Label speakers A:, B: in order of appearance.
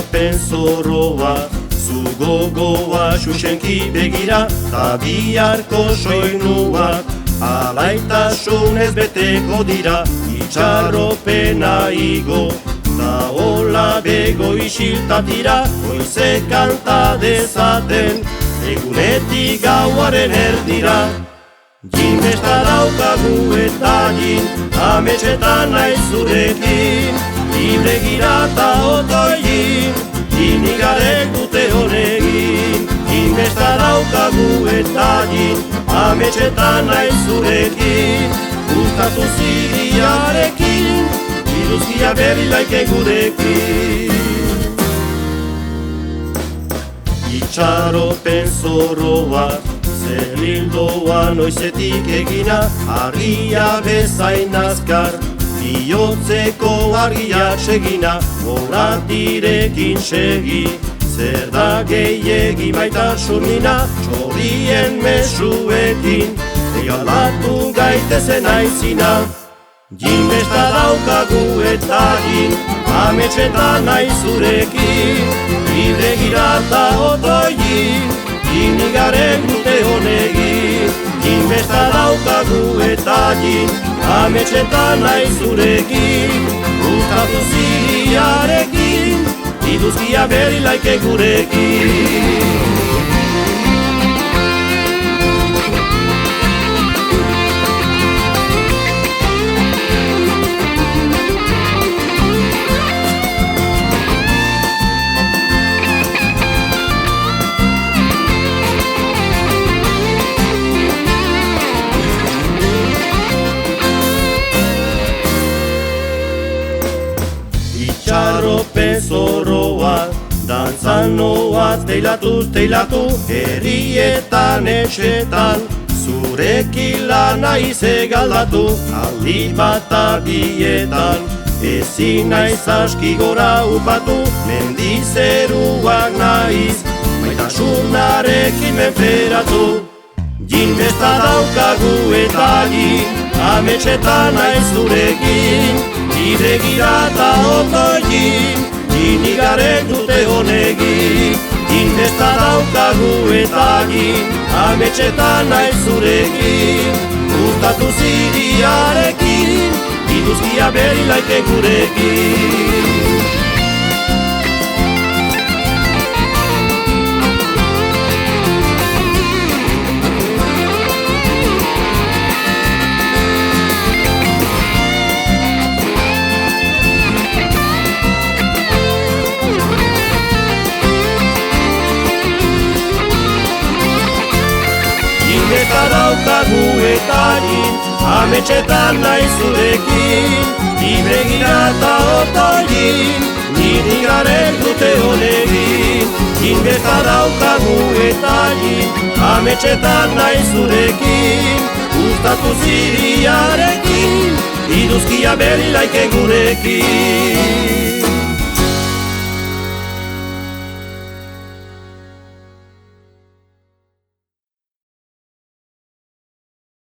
A: Itxaropen zorroa, zu gogoa xuxenki begira, ta biharko soinuak alaitasunez beteko dira. Itxaropena igo, ta hola bego isiltatira, goize kanta dezaten, egunetik gauaren erdira. Jinbesta daukagu eta jin, ametxetan naiz zurekin, libre gira eta otoin, jinigarek dute honegin. Jinbesta daukagu eta jin, ametxetan naiz zurekin, gustatu ziriarekin, iruzkia berri laike gurekin. Itxaropen zorroa, zer hildoa noizetik egina, argia bezain azkar, bihotzeko argiak segina, horatirekin segi, zer da gehiegi maitasumina, txorien mesuekin, egalatu gaitezen aizina. Jinbesta daukagu eta jin, ametxetan naiz zurekin, libre gira eta otoin, jinigaren dute honegin. Jinbesta daukagu eta jin, ametxetan naiz zurekin, gustatu ziriarekin, iduzkia berri laike gurekin. Itxaropen zorroa, dantzan noaz teilatuz teilatu, herrietan etxetan, zurekin lana izegaldatu, aldi bat abietan, ezin naiz aski gora upatu, mendizeruak naiz, maitasunarekin menperatu. Jinbesta daukagu eta jin, ametxetan naiz zurekin, libre gira eta otoin, jinigarek dute honegin. Jinbesta daukagu eta jin, ametxetan naiz zurekin, gustatu ziriarekin, iduzkia berri laike gurekin. Jinbesta daukagu eta jin, ametxetan naiz zurekin, libre gira eta otoin, jinigaren dute honegin. Jinbesta daukagu eta jin, ametxetan naiz zurekin, gustatu ziriarekin, iduzkia berri laike gurekin.